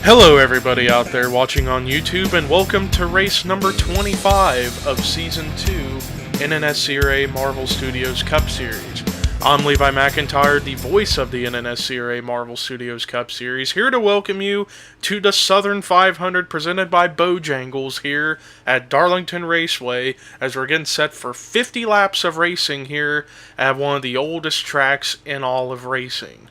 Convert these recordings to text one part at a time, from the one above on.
Hello everybody out there watching on YouTube, and welcome to race number 25 of Season 2 NNSCRA Marvel Studios Cup Series. I'm Levi McIntyre, the voice of the NNSCRA Marvel Studios Cup Series, here to welcome you to the Southern 500 presented by Bojangles here at Darlington Raceway, as we're getting set for 50 laps of racing here at one of the oldest tracks in all of racing.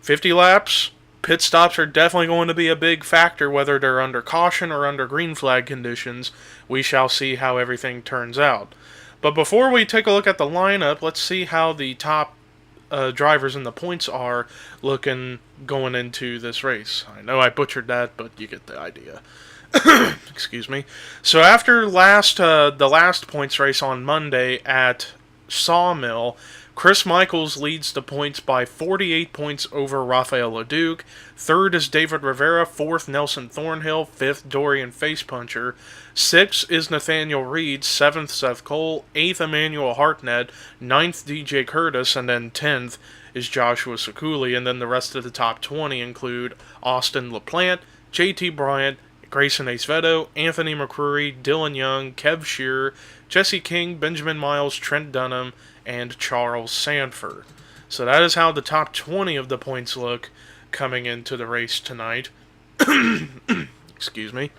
50 laps. Pit stops are definitely going to be a big factor, whether they're under caution or under green flag conditions. We shall see how everything turns out. But before we take a look at the lineup, let's see how the top drivers in the points are looking going into this race. I know I butchered that, but you get the idea. Excuse me. So after the last points race on Monday at Sawmill, Chris Michaels leads the points by 48 points over Rafael LeDuc. Third is David Rivera. Fourth, Nelson Thornhill. Fifth, Dorian Facepuncher. Sixth is Nathaniel Reed. Seventh, Seth Cole. Eighth, Emmanuel Hartnett. Ninth, DJ Curtis. And then 10th is Joshua Sekuli. And then the rest of the top 20 include Austin LaPlante, JT Bryant, Grayson Acevedo, Anthony McCrory, Dylan Young, Kev Shearer, Jesse King, Benjamin Miles, Trent Dunham, and Charles Sanford. So that is how the top 20 of the points look coming into the race tonight. Excuse me.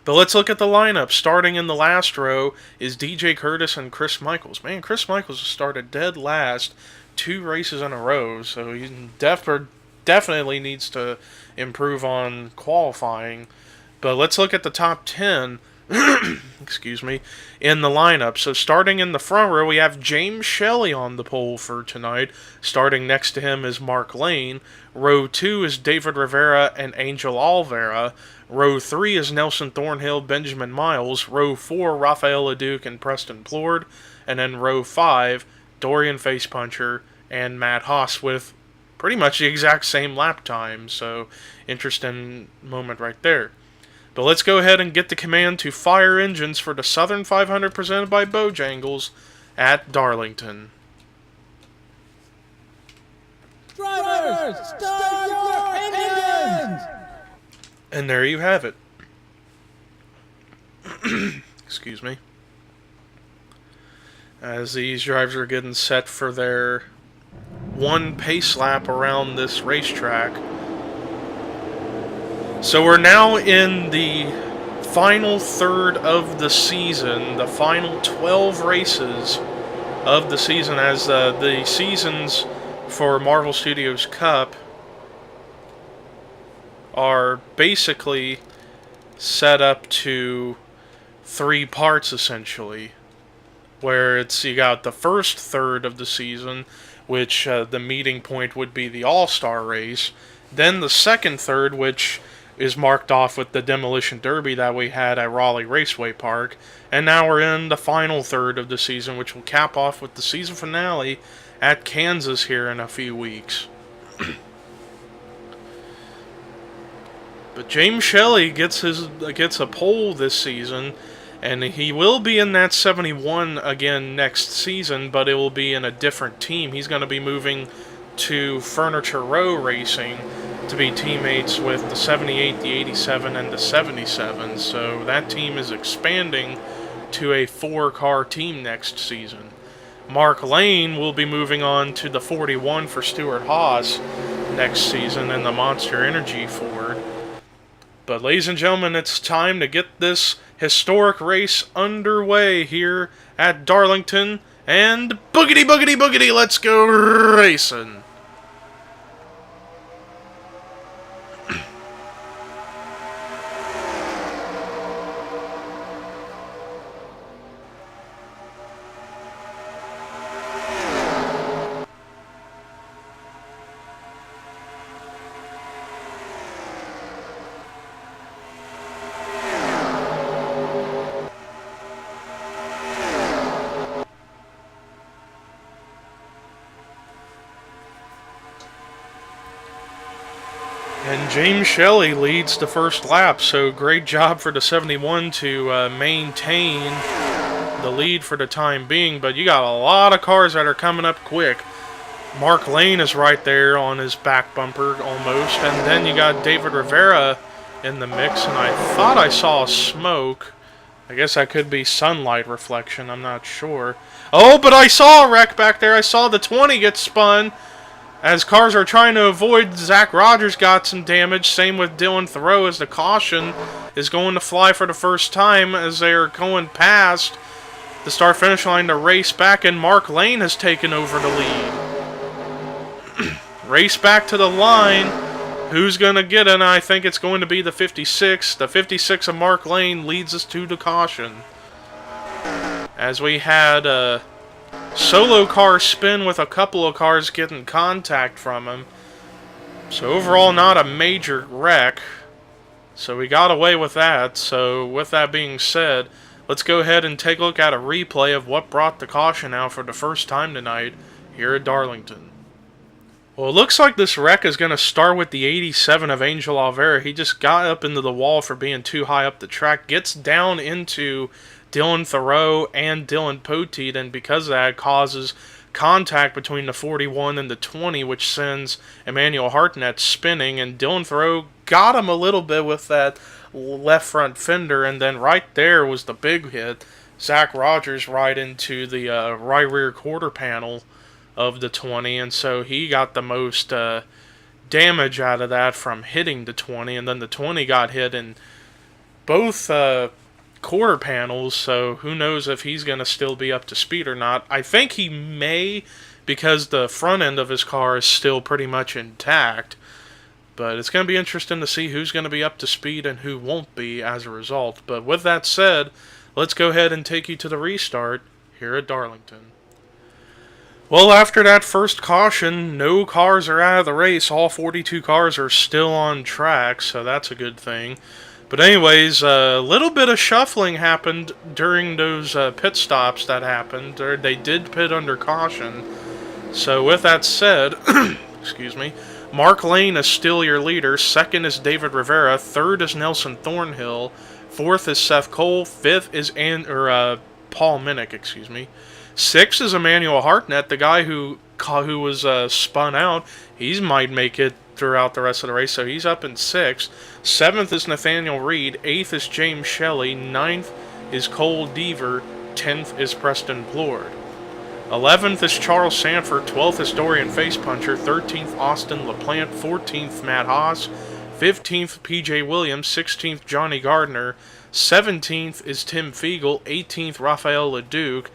But let's look at the lineup. Starting in the last row is DJ Curtis and Chris Michaels. Man, Chris Michaels started dead last 2 races in a row, so he definitely needs to improve on qualifying. But let's look at the top 10 excuse me, in the lineup. So starting in the front row, we have James Shelley on the pole for tonight. Starting next to him is Mark Lane. Row 2 is David Rivera and Angel Alvera. Row 3 is Nelson Thornhill, Benjamin Miles. Row 4, Rafael LeDuc and Preston Plord. And then row 5, Dorian Facepuncher and Matt Haas with pretty much the exact same lap time. So interesting moment right there. But let's go ahead and get the command to fire engines for the Southern 500 presented by Bojangles at Darlington. Drivers, start your engines! And there you have it. Excuse me. As these drivers are getting set for their one pace lap around this racetrack. So we're now in the final third of the season, the final 12 races of the season, as the seasons for Marvel Studios Cup are basically set up to 3 parts essentially, where you got the first third of the season, which the meeting point would be the All-Star race, then the second third, which is marked off with the Demolition Derby that we had at Raleigh Raceway Park. And now we're in the final third of the season, which will cap off with the season finale at Kansas here in a few weeks. But James Shelley gets a pole this season, and he will be in that 71 again next season, but it will be in a different team. He's going to be moving to Furniture Row Racing to be teammates with the 78, the 87, and the 77. So that team is expanding to a 4-car team next season. Mark Lane will be moving on to the 41 for Stuart Haas next season in the Monster Energy Ford. But ladies and gentlemen, it's time to get this historic race underway here at Darlington. And boogity, boogity, boogity, let's go racing! And James Shelley leads the first lap, so great job for the 71 to maintain the lead for the time being. But you got a lot of cars that are coming up quick. Mark Lane is right there on his back bumper almost. And then you got David Rivera in the mix. And I thought I saw smoke. I guess that could be sunlight reflection. I'm not sure. Oh, but I saw a wreck back there. I saw the 20 get spun. As cars are trying to avoid, Zach Rogers got some damage. Same with Dylan Thoreau as the caution is going to fly for the first time as they are going past the start-finish line to race back, and Mark Lane has taken over the lead. Race back to the line. Who's going to get it? And I think it's going to be the 56. The 56 of Mark Lane leads us to the caution. As we had a solo car spin with a couple of cars getting contact from him. So overall, not a major wreck. So we got away with that. So with that being said, let's go ahead and take a look at a replay of what brought the caution out for the first time tonight here at Darlington. Well, it looks like this wreck is going to start with the 87 of Angel Alvera. He just got up into the wall for being too high up the track. Gets down into Dylan Thoreau and Dylan Poteet, and because of that, causes contact between the 41 and the 20, which sends Emmanuel Hartnett spinning, and Dylan Thoreau got him a little bit with that left front fender, and then right there was the big hit. Zach Rogers right into the right rear quarter panel of the 20, and so he got the most damage out of that from hitting the 20, and then the 20 got hit in both quarter panels, so who knows if he's going to still be up to speed or not. I think he may, because the front end of his car is still pretty much intact, but it's going to be interesting to see who's going to be up to speed and who won't be as a result. But with that said, let's go ahead and take you to the restart here at Darlington. Well, after that first caution, no cars are out of the race. All 42 cars are still on track, so that's a good thing. But anyways, a little bit of shuffling happened during those pit stops that happened. They did pit under caution. So with that said, excuse me, Mark Lane is still your leader. Second is David Rivera. Third is Nelson Thornhill. Fourth is Seth Cole. Fifth is Paul Minnick, excuse me. Sixth is Emmanuel Hartnett, the guy who was spun out. He might make it throughout the rest of the race, so he's up in sixth. Seventh is Nathaniel Reed. Eighth is James Shelley. Ninth is Cole Deaver. 10th is Preston Plord. 11th is Charles Sanford. 12th is Dorian Facepuncher. 13th, Austin LaPlante. 14th, Matt Haas. 15th, PJ Williams. 16th, Johnny Gardner. 17th is Tim Fiegel. 18th, Rafael LeDuc.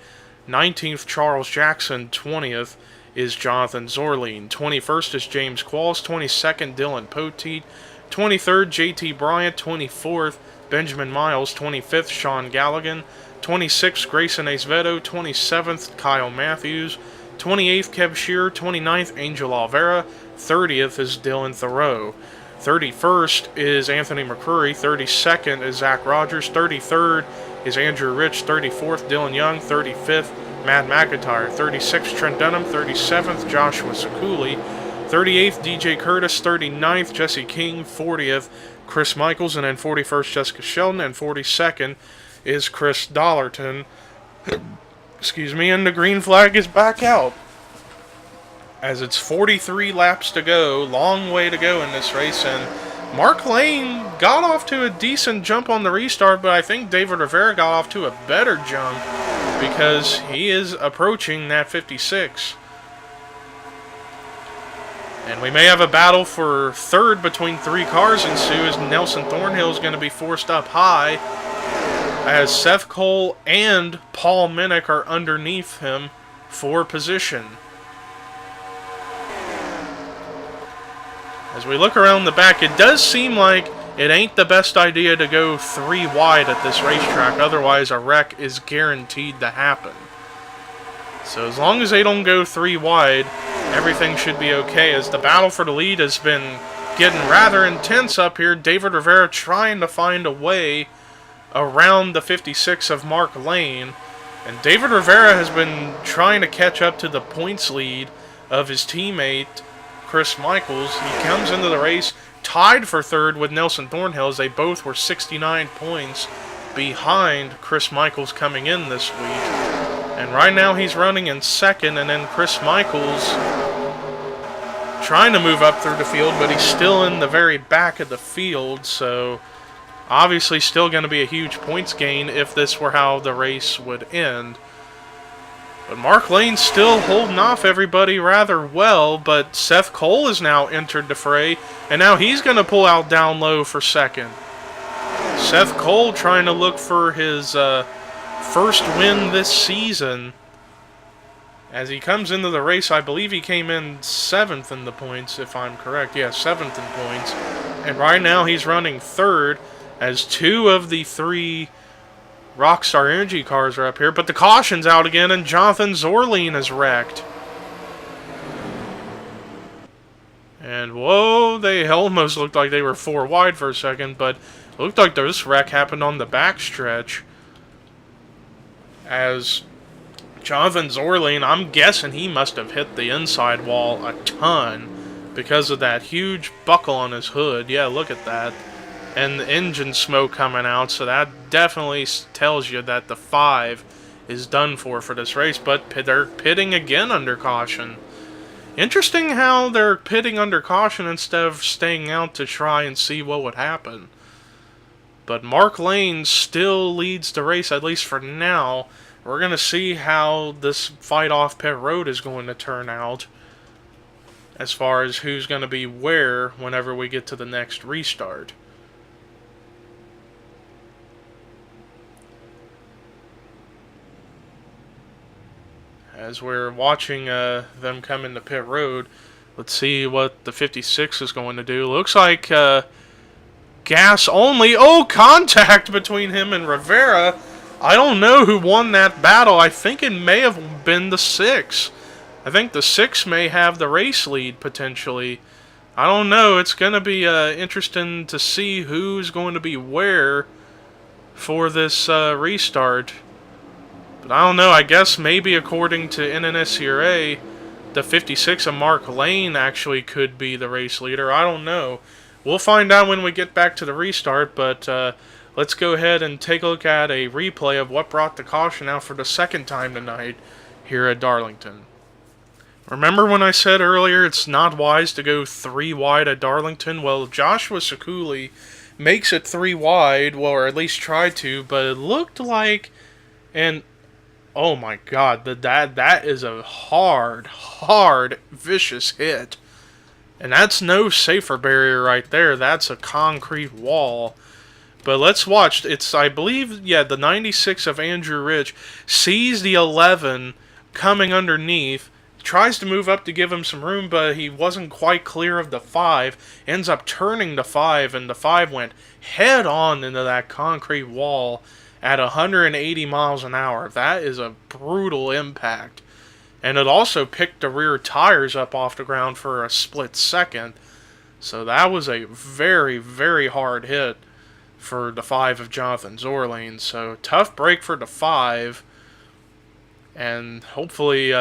19th, Charles Jackson. 20th is Jonathan Zorline. 21st is James Qualls. 22nd, Dylan Poteet. 23rd, JT Bryant. 24th, Benjamin Miles. 25th, Sean Galligan. 26th, Grayson Acevedo. 27th, Kyle Matthews. 28th, Kev Shearer. 29th, Angel Alvera. 30th is Dylan Thoreau. 31st is Anthony McCurry. 32nd is Zach Rogers. 33rd is Andrew Rich. 34th, Dylan Young. 35th, Matt McIntyre. 36th, Trent Dunham. 37th, Joshua Sakuli. 38th, DJ Curtis. 39th, Jesse King. 40th, Chris Michaels. And then 41st, Jessica Sheldon. And 42nd is Chris Dollarton. Excuse me, and the green flag is back out. As it's 43 laps to go, long way to go in this race, and Mark Lane got off to a decent jump on the restart, but I think David Rivera got off to a better jump because he is approaching that 56. And we may have a battle for third between three cars ensue as Nelson Thornhill is going to be forced up high as Seth Cole and Paul Minnick are underneath him for position. As we look around the back, it does seem like it ain't the best idea to go three wide at this racetrack, otherwise a wreck is guaranteed to happen. So as long as they don't go three wide, everything should be okay, as the battle for the lead has been getting rather intense up here. David Rivera trying to find a way around the 56 of Mark Lane, and David Rivera has been trying to catch up to the points lead of his teammate Chris Michaels. He comes into the race tied for third with Nelson Thornhill, as they both were 69 points behind Chris Michaels coming in this week. And right now he's running in second, and then Chris Michaels trying to move up through the field, but he's still in the very back of the field, so obviously still going to be a huge points gain if this were how the race would end. But Mark Lane's still holding off everybody rather well, but Seth Cole has now entered the fray, and now he's going to pull out down low for second. Seth Cole trying to look for his first win this season. As he comes into the race, I believe he came in 7th in the points, if I'm correct. Yeah, 7th in points. And right now he's running 3rd, as 2 of the 3 Rockstar Energy cars are up here. But the caution's out again, and Jonathan Zorleen is wrecked. And whoa, they almost looked like they were 4 wide for a second, but it looked like this wreck happened on the backstretch. As Jonathan Zorleen, I'm guessing he must have hit the inside wall a ton because of that huge buckle on his hood. Yeah, look at that. And the engine smoke coming out, so that definitely tells you that the 5 is done for this race. But they're pitting again under caution. Interesting how they're pitting under caution instead of staying out to try and see what would happen. But Mark Lane still leads the race, at least for now. We're going to see how this fight off pit road is going to turn out as far as who's going to be where whenever we get to the next restart. As we're watching them come into pit road, let's see what the 56 is going to do. Looks like gas only. Oh, contact between him and Rivera. I don't know who won that battle. I think it may have been the 6. I think the 6 may have the race lead, potentially. I don't know. It's going to be interesting to see who's going to be where for this restart. But I don't know. I guess maybe according to NNSCRA, the 56 of Mark Lane actually could be the race leader. I don't know. We'll find out when we get back to the restart, but let's go ahead and take a look at a replay of what brought the caution out for the second time tonight here at Darlington. Remember when I said earlier it's not wise to go 3 wide at Darlington? Well, Joshua Sekuli makes it 3 wide, well, or at least tried to, but it looked like, and oh my god, that is a hard, vicious hit. And that's no safer barrier right there. That's a concrete wall. But let's watch. It's, I believe, yeah, the 96 of Andrew Rich sees the 11 coming underneath, tries to move up to give him some room, but he wasn't quite clear of the 5, ends up turning the 5, and the 5 went head on into that concrete wall at 180 miles an hour. That is a brutal impact. And it also picked the rear tires up off the ground for a split second. So that was a very, very hard hit for the 5 of Jonathan Zorleen. So tough break for the 5. And hopefully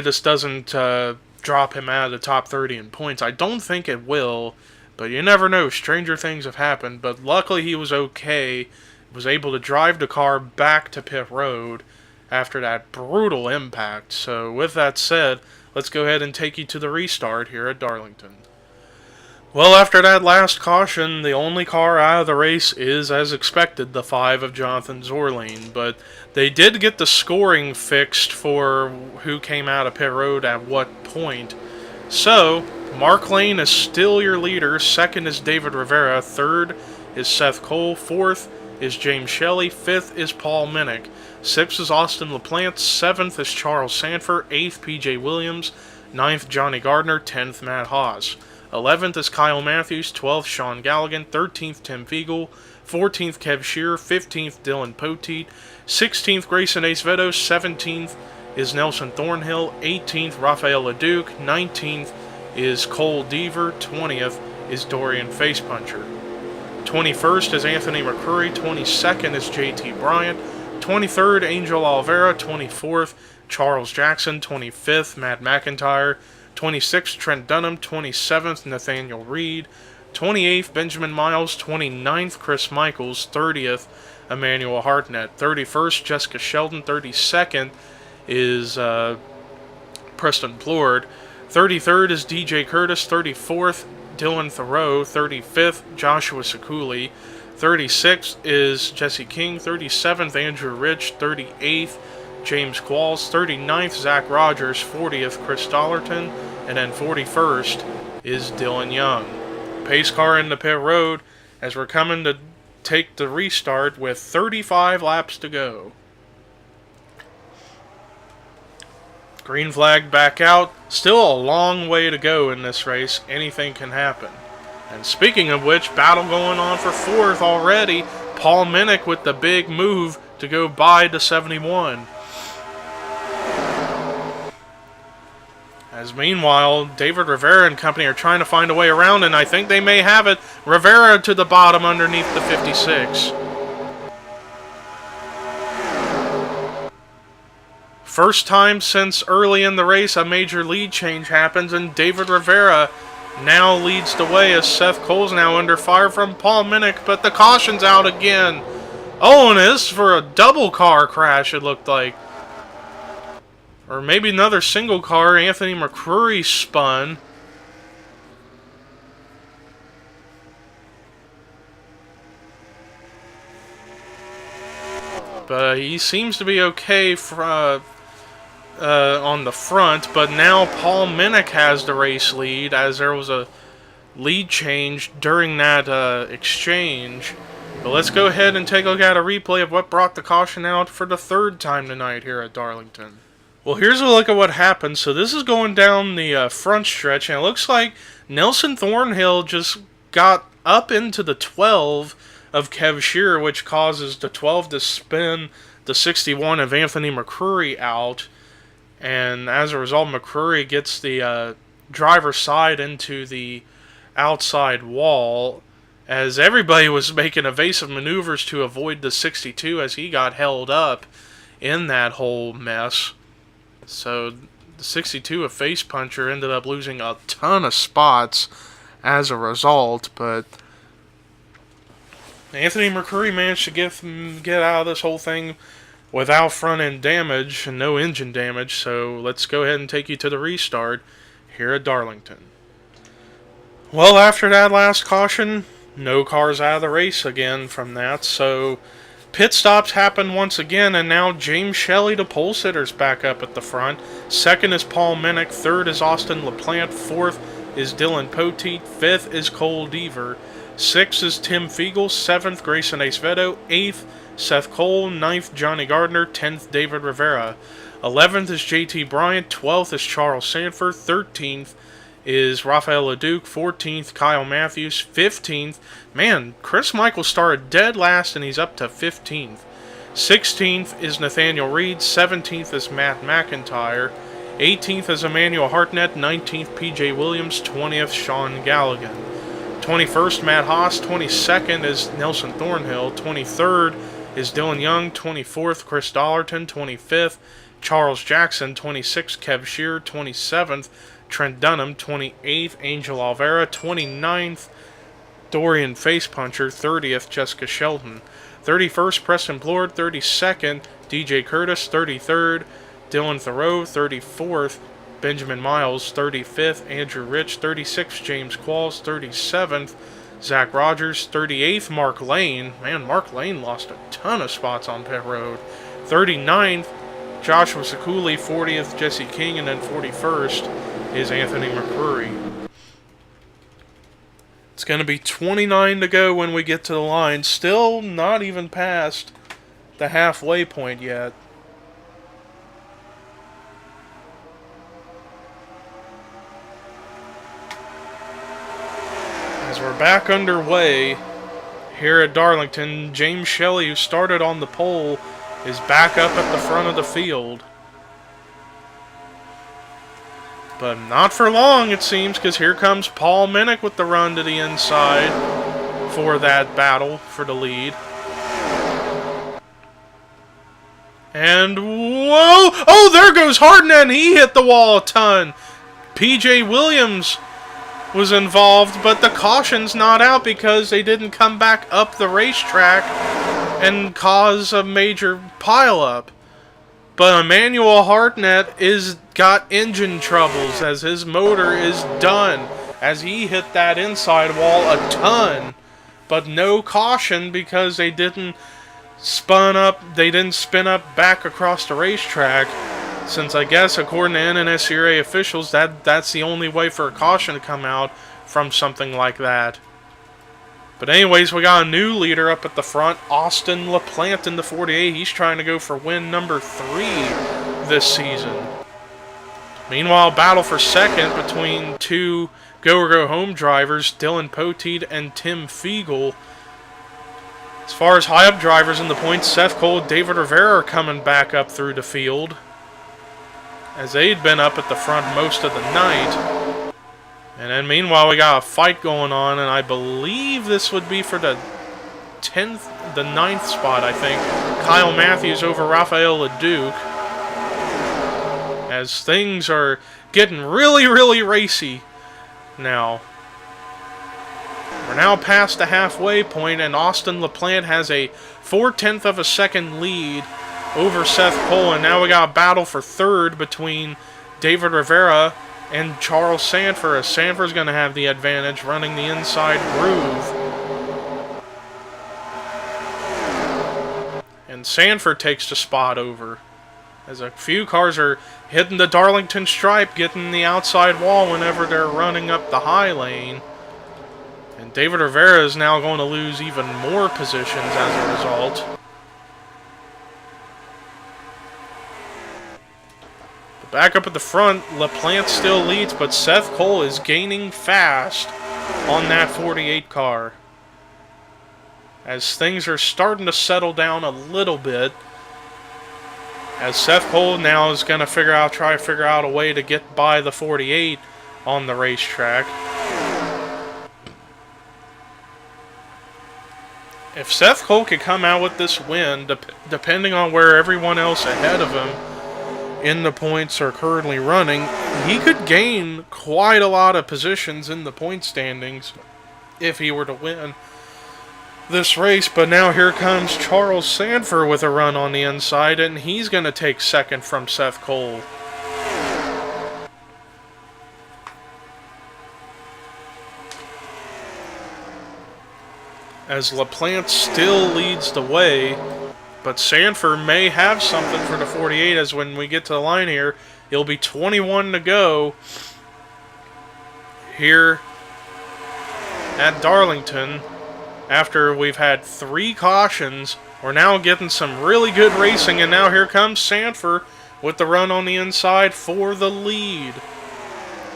this doesn't drop him out of the top 30 in points. I don't think it will, but you never know. Stranger things have happened. But luckily he was okay. Was able to drive the car back to pit road after that brutal impact. So with that said, let's go ahead and take you to the restart here at Darlington. Well, after that last caution, the only car out of the race is, as expected, the 5 of Jonathan Zorleen. But they did get the scoring fixed for who came out of pit road at what point. So, Mark Lane is still your leader. 2nd is David Rivera. 3rd is Seth Cole. 4th is James Shelley. 5th is Paul Minnick. 6th is Austin LaPlante. 7th is Charles Sanford. 8th, PJ Williams. 9th, Johnny Gardner. 10th, Matt Haas. 11th is Kyle Matthews. 12th, Sean Galligan. 13th, Tim Fiegel. 14th, Kev Shearer. 15th, Dylan Poteet. 16th, Grayson Acevedo. 17th is Nelson Thornhill. 18th, Rafael LeDuc. 19th is Cole Deaver. 20th is Dorian Facepuncher. 21st is Anthony McCurry. 22nd is JT Bryant. 23rd, Angel Oliveira. 24th, Charles Jackson. 25th, Matt McIntyre. 26th, Trent Dunham. 27th, Nathaniel Reed. 28th, Benjamin Miles. 29th, Chris Michaels. 30th, Emmanuel Hartnett. 31st, Jessica Sheldon. 32nd is Preston Plord. 33rd is DJ Curtis. 34th, Dylan Thoreau. 35th, Joshua Sekuli. 36th is Jesse King. 37th, Andrew Rich. 38th, James Qualls. 39th, Zach Rogers. 40th, Chris Darlington. And then 41st is Dylan Young. Pace car in the pit road as we're coming to take the restart with 35 laps to go. Green flag back out. Still a long way to go in this race. Anything can happen. And speaking of which, battle going on for 4th already. Paul Minnick with the big move to go by the 71. As meanwhile, David Rivera and company are trying to find a way around, and I think they may have it. Rivera to the bottom underneath the 56. First time since early in the race a major lead change happens, and David Rivera now leads the way as Seth Cole's now under fire from Paul Minnick, but the caution's out again. Oh, and this is for a double car crash, it looked like. Or maybe another single car. Anthony McCrory spun. But he seems to be okay for, on the front. But now Paul Minnick has the race lead, as there was a lead change during that exchange. But let's go ahead and take a look at a replay of what brought the caution out for the 3rd time tonight here at Darlington. Well, here's a look at what happened. So this is going down the front stretch, and it looks like Nelson Thornhill just got up into the 12 of Kev Shearer, which causes the 12 to spin the 61 of Anthony McCrory out. And as a result, McCrory gets the driver's side into the outside wall, as everybody was making evasive maneuvers to avoid the 62 as he got held up in that whole mess. So the 62 of Face Puncher ended up losing a ton of spots as a result, but Anthony McCrory managed to get out of this whole thing without front end damage and no engine damage. So let's go ahead and take you to the restart here at Darlington. Well, after that last caution, no cars out of the race again from that, so pit stops happen once again, and now James Shelley, the pole sitter's back up at the front. 2nd is Paul Minnick. 3rd is Austin LaPlante. 4th is Dylan Poteet. 5th is Cole Deaver. 6th is Tim Fiegel. 7th, Grayson Acevedo. 8th, Seth Cole. 9th, Johnny Gardner. 10th, David Rivera. 11th is JT Bryant. 12th is Charles Sanford. 13th is Rafael LeDuc. 14th, Kyle Matthews. 15th, man, Chris Michaels started dead last, and he's up to 15th. 16th is Nathaniel Reed. 17th is Matt McIntyre. 18th is Emmanuel Hartnett. 19th, PJ Williams. 20th, Sean Galligan. 21st, Matt Haas. 22nd is Nelson Thornhill. 23rd is Dylan Young. 24th, Chris Darlington. 25th, Charles Jackson. 26th, Kev Shearer. 27th, Trent Dunham. 28th, Angel Alvera. 29th, Dorian Face Puncher. 30th, Jessica Shelton. 31st, Preston Plord. 32nd, DJ Curtis. 33rd, Dylan Thoreau. 34th, Benjamin Miles. 35th, Andrew Rich. 36th, James Qualls. 37th, Zach Rogers. 38th, Mark Lane. Man, Mark Lane lost a ton of spots on pit road. 39th, Joshua Sekuli. 40th, Jesse King. And then 41st is Anthony McCrory. It's going to be 29 to go when we get to the line. Still not even past the halfway point yet. As we're back underway here at Darlington, James Shelley, who started on the pole, is back up at the front of the field. But not for long, it seems, because here comes Paul Minnick with the run to the inside for that battle for the lead. And, whoa! Oh, there goes Hartnett, and he hit the wall a ton. PJ Williams was involved, but the caution's not out because they didn't come back up the racetrack and cause a major pileup. But Emmanuel Hartnett is got engine troubles as his motor is done, as he hit that inside wall a ton. But no caution because they didn't spin up back across the racetrack. Since I guess according to NNSCRA officials, that's the only way for a caution to come out from something like that. But anyways, we got a new leader up at the front, Austin LaPlante in the 48. He's trying to go for win number 3 this season. Meanwhile, battle for second between two go-or-go-home drivers, Dylan Poteet and Tim Fiegel. As far as high-up drivers in the points, Seth Cole and David Rivera are coming back up through the field, as they'd been up at the front most of the night. And then meanwhile, we got a fight going on, and I believe this would be for the 9th spot, I think. Kyle Matthews over Rafael LeDuc, as things are getting really, really racy now. We're now past the halfway point, and Austin LaPlante has a 0.4 of a second lead over Seth Cole, and now we got a battle for third between David Rivera and Charles Sanford, as Sanford's going to have the advantage running the inside groove. And Sanford takes the spot over, as a few cars are hitting the Darlington stripe, getting the outside wall whenever they're running up the high lane. And David Rivera is now going to lose even more positions as a result. Back up at the front, LaPlante still leads, but Seth Cole is gaining fast on that 48 car, as things are starting to settle down a little bit, as Seth Cole now is going to try to figure out a way to get by the 48 on the racetrack. If Seth Cole could come out with this win, depending on where everyone else ahead of him in the points are currently running, he could gain quite a lot of positions in the point standings if he were to win this race. But now here comes Charles Sanford with a run on the inside, and he's going to take second from Seth Cole. As LaPlante still leads the way, but Sanford may have something for the 48, as when we get to the line here, it'll be 21 to go here at Darlington. After we've had 3 cautions, we're now getting some really good racing, and now here comes Sanford with the run on the inside for the lead.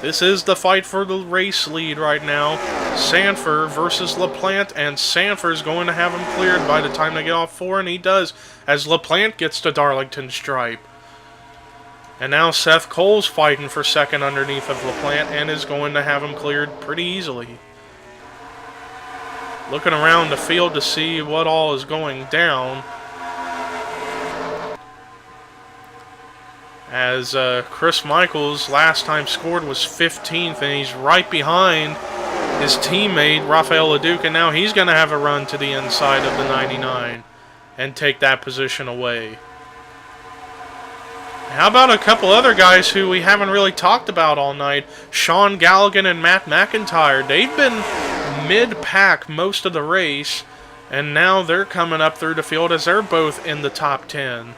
This is the fight for the race lead right now. Sanford versus LaPlante, and Sanford's going to have him cleared by the time they get off 4, and he does, as LaPlante gets to Darlington stripe. And now Seth Cole's fighting for second underneath of LaPlante, and is going to have him cleared pretty easily. Looking around the field to see what all is going down, as Chris Michaels last time scored was 15th, and he's right behind his teammate Rafael LeDuc, and now he's going to have a run to the inside of the 99 and take that position away. How about a couple other guys who we haven't really talked about all night? Sean Galligan and Matt McIntyre. They've been mid-pack most of the race, and now they're coming up through the field as they're both in the top 10.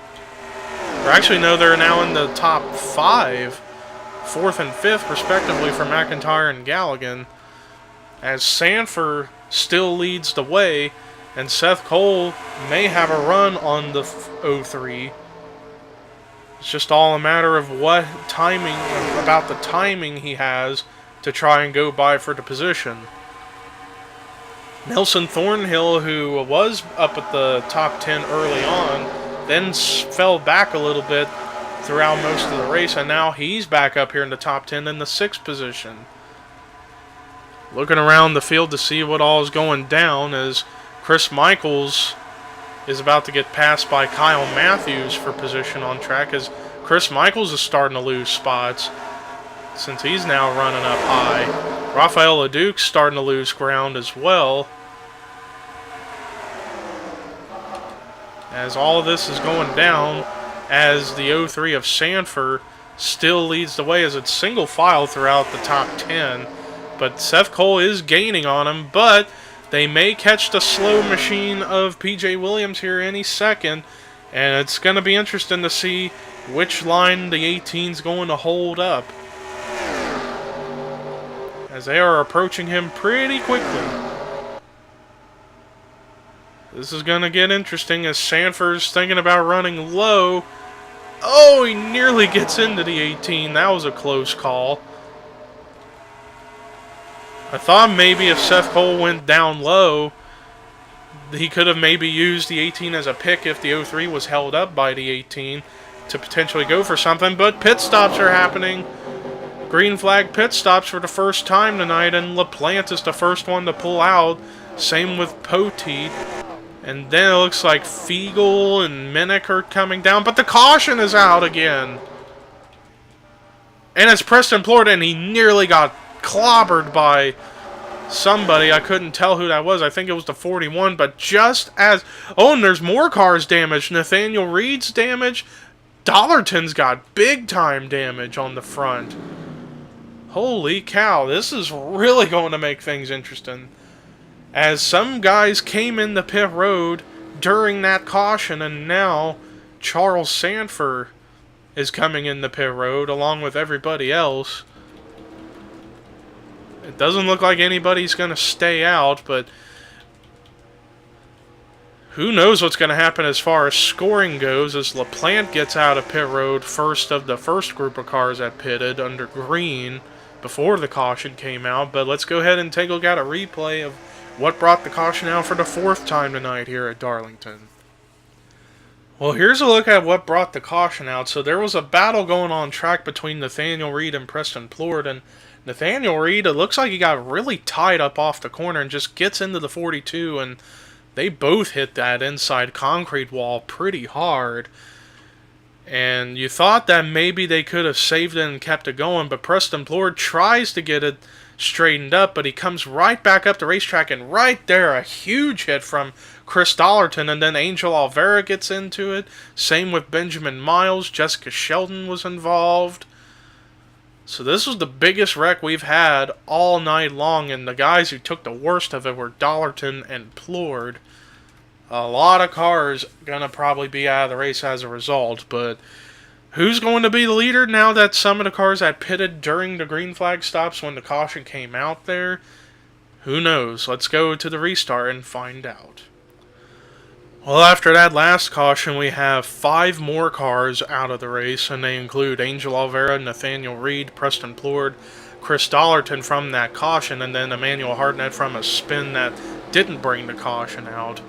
Or actually, no, they're now in the top 5, 4th and 5th, respectively, for McIntyre and Galligan, as Sanford still leads the way, and Seth Cole may have a run on the 03. It's just all a matter of what timing, about the timing he has to try and go by for the position. Nelson Thornhill, who was up at the top 10 early on, then fell back a little bit throughout most of the race, and now he's back up here in the top 10 in the 6th position. Looking around the field to see what all is going down, as Chris Michaels is about to get passed by Kyle Matthews for position on track, as Chris Michaels is starting to lose spots since he's now running up high. Rafael LeDuc's starting to lose ground as well, as all of this is going down, as the 03 of Sanford still leads the way as it's single file throughout the top 10. But Seth Cole is gaining on him, but they may catch the slow machine of PJ Williams here any second, and it's going to be interesting to see which line the 18's going to hold up, as they are approaching him pretty quickly. This is going to get interesting as Sanford's thinking about running low. Oh, he nearly gets into the 18. That was a close call. I thought maybe if Seth Cole went down low, he could have maybe used the 18 as a pick if the 03 was held up by the 18 to potentially go for something. But pit stops are happening. Green flag pit stops for the first time tonight, and LaPlante is the first one to pull out. Same with Poteet. And then it looks like Fiegel and Minnick are coming down, but the caution is out again. And it's Preston Plord, and he nearly got clobbered by somebody. I couldn't tell who that was. I think it was the 41, but just as... Oh, and there's more cars damaged. Nathaniel Reed's damaged. Darlington's got big-time damage on the front. Holy cow, this is really going to make things interesting. As some guys came in the pit road during that caution, and now Charles Sanford is coming in the pit road along with everybody else. It doesn't look like anybody's going to stay out, but who knows what's going to happen as far as scoring goes as LaPlante gets out of pit road first of the first group of cars that pitted under green before the caution came out. But let's go ahead and take a look at a replay of what brought the caution out for the fourth time tonight here at Darlington. Well, here's a look at what brought the caution out. So there was a battle going on track between Nathaniel Reed and Preston Plord, and Nathaniel Reed, it looks like he got really tied up off the corner and just gets into the 42, and they both hit that inside concrete wall pretty hard. And you thought that maybe they could have saved it and kept it going, but Preston Plord tries to get it straightened up, but he comes right back up the racetrack, and right there, a huge hit from Chris Darlington, and then Angel Alvera gets into it. Same with Benjamin Miles. Jessica Sheldon was involved. So this was the biggest wreck we've had all night long, and the guys who took the worst of it were Darlington and Plord. A lot of cars gonna probably be out of the race as a result, but who's going to be the leader now that some of the cars that pitted during the green flag stops when the caution came out there? Who knows? Let's go to the restart and find out. Well, after that last caution, we have 5 more cars out of the race, and they include Angel Alvera, Nathaniel Reed, Preston Plord, Chris Darlington from that caution, and then Emmanuel Hartnett from a spin that didn't bring the caution out.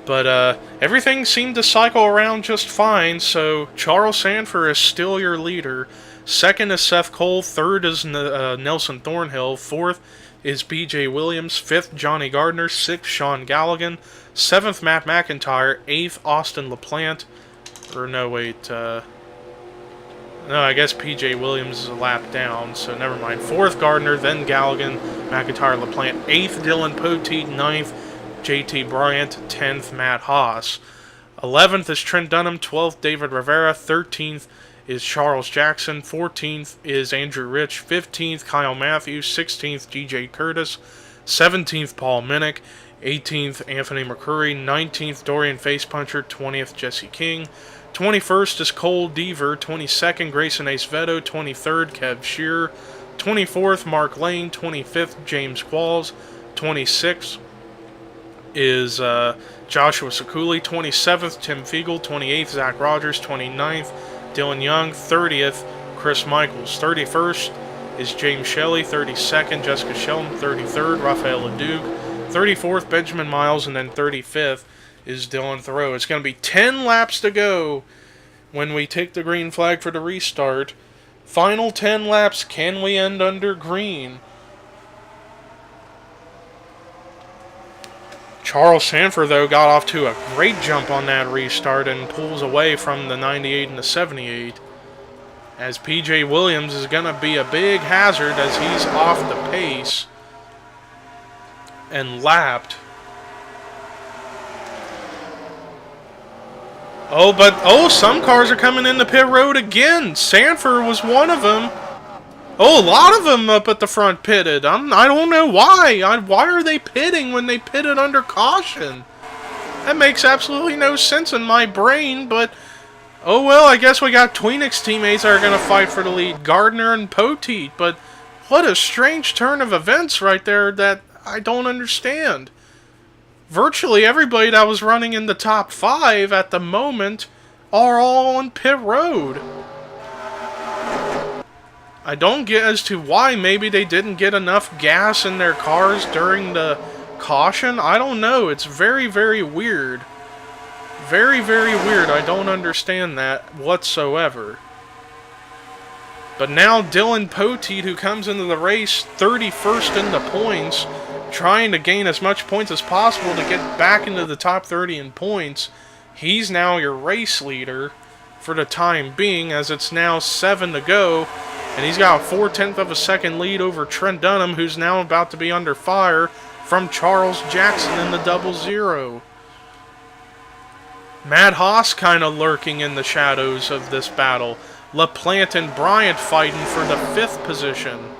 But everything seemed to cycle around just fine, so Charles Sanford is still your leader. Second is Seth Cole, third is Nelson Thornhill, fourth is BJ Williams, fifth Johnny Gardner, sixth Sean Galligan, seventh Matt McIntyre, eighth Austin LaPlante, or no wait, no I guess PJ Williams is a lap down, so never mind. Fourth Gardner, then Galligan, McIntyre, LaPlante, eighth Dylan Poteet, ninth JT Bryant, 10th Matt Haas. 11th is Trent Dunham, 12th David Rivera, 13th is Charles Jackson, 14th is Andrew Rich, 15th Kyle Matthews, 16th GJ Curtis, 17th Paul Minnick, 18th Anthony McCurry, 19th Dorian Facepuncher, 20th Jesse King, 21st is Cole Deaver, 22nd Grayson Ace Veto, 23rd Kev Shearer, 24th Mark Lane, 25th James Qualls, 26th is Joshua Sekuli, 27th Tim Fiegel, 28th Zach Rogers, 29th Dylan Young, 30th Chris Michaels, 31st is James Shelley, 32nd Jessica Sheldon, 33rd Rafael Leduc, 34th Benjamin Miles, and then 35th is Dylan Thoreau. It's going to be 10 laps to go when we take the green flag for the restart. Final 10 laps, can we end under green? Charles Sanford, though, got off to a great jump on that restart and pulls away from the 98 and the 78. As PJ Williams is going to be a big hazard as he's off the pace and lapped. Some cars are coming in the pit road again. Sanford was one of them. Oh, a lot of them up at the front pitted. I don't know why. Why are they pitting when they pitted under caution? That makes absolutely no sense in my brain, but oh well, I guess we got Tweenix teammates that are going to fight for the lead. Gardner and Poteet, but what a strange turn of events right there that I don't understand. Virtually everybody that was running in the top 5 at the moment are all on pit road. I don't get as to why. Maybe they didn't get enough gas in their cars during the caution. I don't know. It's very, very weird. Very, very weird. I don't understand that whatsoever. But now Dylan Poteet, who comes into the race 31st in the points, trying to gain as much points as possible to get back into the top 30 in points. He's now your race leader for the time being, as it's now 7 to go. And he's got a 4/10 of a second lead over Trent Dunham, who's now about to be under fire from Charles Jackson in the 00. Matt Haas kind of lurking in the shadows of this battle. LaPlante and Bryant fighting for the 5th position.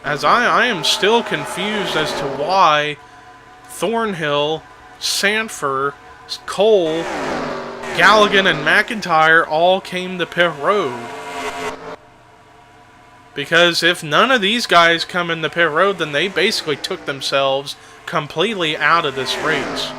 As I am still confused as to why Thornhill, Sanford, Cole, Galligan, and McIntyre all came to pit road. Because if none of these guys come in the pit road, then they basically took themselves completely out of this race.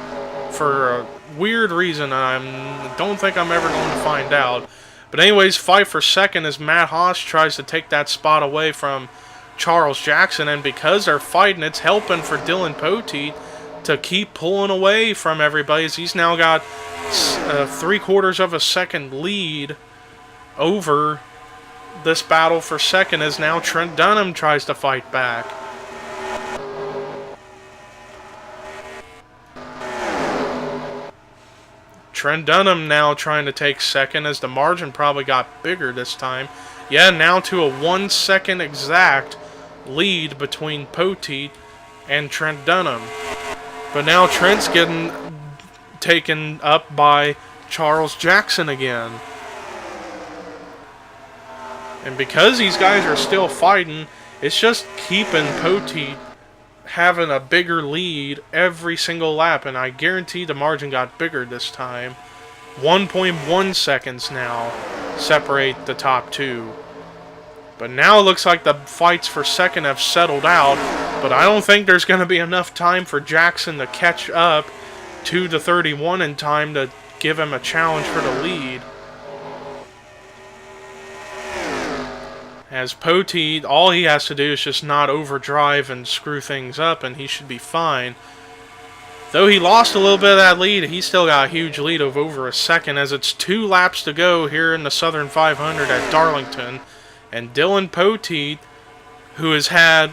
For a weird reason, I don't think I'm ever going to find out. But anyways, fight for second as Matt Haas tries to take that spot away from Charles Jackson. And because they're fighting, it's helping for Dylan Poteet to keep pulling away from everybody, as he's now got 3/4 of a second lead over this battle for second, as now Trent Dunham tries to fight back. Trent Dunham now trying to take second, as the margin probably got bigger this time. Yeah, now to a 1 second exact lead between Poteet and Trent Dunham. But now Trent's getting taken up by Charles Jackson again. And because these guys are still fighting, it's just keeping Poteet having a bigger lead every single lap. And I guarantee the margin got bigger this time. 1.1 seconds now separate the top 2. But now it looks like the fights for second have settled out. But I don't think there's going to be enough time for Jackson to catch up to the 31 in time to give him a challenge for the lead. As Poteet, all he has to do is just not overdrive and screw things up, and he should be fine. Though he lost a little bit of that lead, he's still got a huge lead of over a second, as it's 2 laps to go here in the Southern 500 at Darlington. And Dylan Poteet, who has had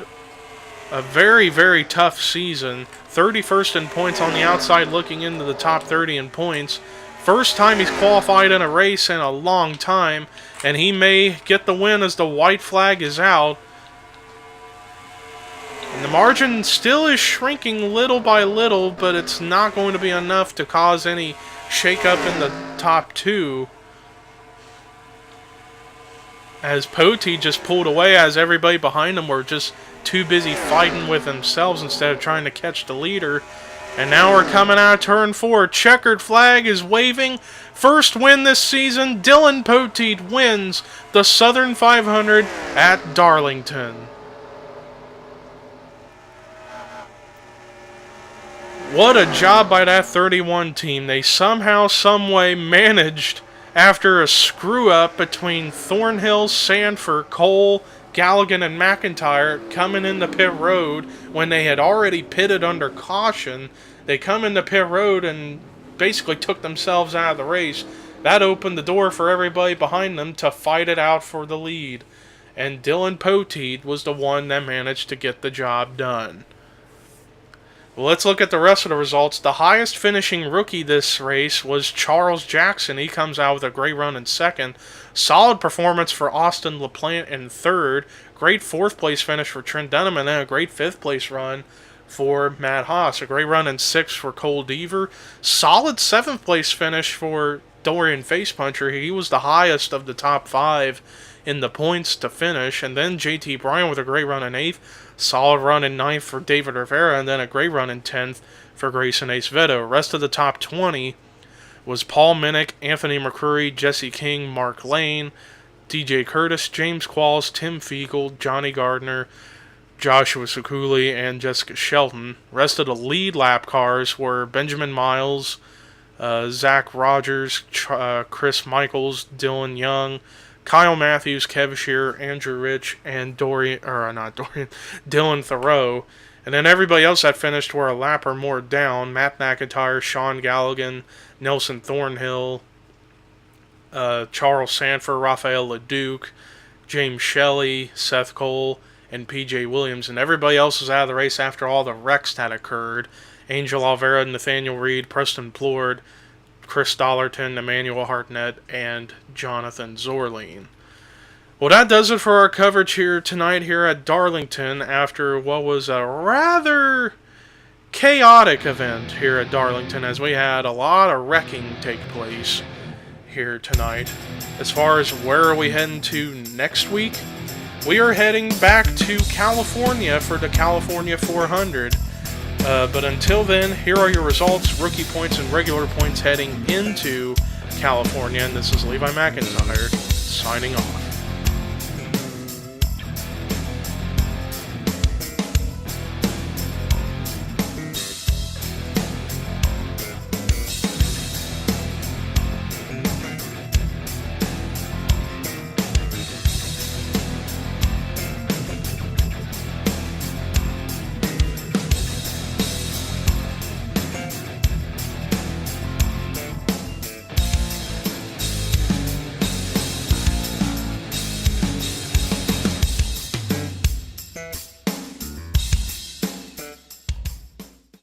a very, very tough season, 31st in points on the outside, looking into the top 30 in points. First time he's qualified in a race in a long time, and he may get the win as the white flag is out. And the margin still is shrinking little by little, but it's not going to be enough to cause any shakeup in the top 2. As Poteet just pulled away, as everybody behind him were just too busy fighting with themselves instead of trying to catch the leader. And now we're coming out of turn 4. Checkered flag is waving. First win this season. Dylan Poteet wins the Southern 500 at Darlington. What a job by that 31 team. They somehow, someway managed, after a screw-up between Thornhill, Sanford, Cole, Galligan, and McIntyre coming into pit road when they had already pitted under caution. They come into pit road and basically took themselves out of the race. That opened the door for everybody behind them to fight it out for the lead. And Dylan Poteet was the one that managed to get the job done. Well, let's look at the rest of the results. The highest finishing rookie this race was Charles Jackson. He comes out with a great run in second. Solid performance for Austin LaPlante in third. Great fourth place finish for Trent Dunham, and then a great fifth place run for Matt Haas. A great run in 6th for Cole Deaver. Solid 7th place finish for Dorian Facepuncher. He was the highest of the top 5 in the points to finish. And then JT Bryan with a great run in 8th. Solid run in 9th for David Rivera. And then a great run in 10th for Grayson Acevedo. Rest of the top 20 was Paul Minnick, Anthony McCurry, Jesse King, Mark Lane, DJ Curtis, James Qualls, Tim Fiegel, Johnny Gardner, Joshua Sekuli, and Jessica Shelton. Rest of the lead lap cars were Benjamin Miles, Zach Rogers, Chris Michaels, Dylan Young, Kyle Matthews, Kev Shearer, Andrew Rich, and Dylan Thoreau. And then everybody else that finished were a lap or more down. Matt McIntyre, Sean Galligan, Nelson Thornhill, Charles Sanford, Rafael LeDuc, James Shelley, Seth Cole, and PJ Williams. And everybody else was out of the race after all the wrecks that occurred. Angel Alvera, Nathaniel Reed, Preston Plord, Chris Dollarton, Emmanuel Hartnett, and Jonathan Zorline. Well, that does it for our coverage here tonight here at Darlington after what was a rather chaotic event here at Darlington, as we had a lot of wrecking take place here tonight. As far as where are we heading to next week, we are heading back to California for the California 400. But until then, here are your results, rookie points, and regular points heading into California. And this is Levi McIntyre signing off.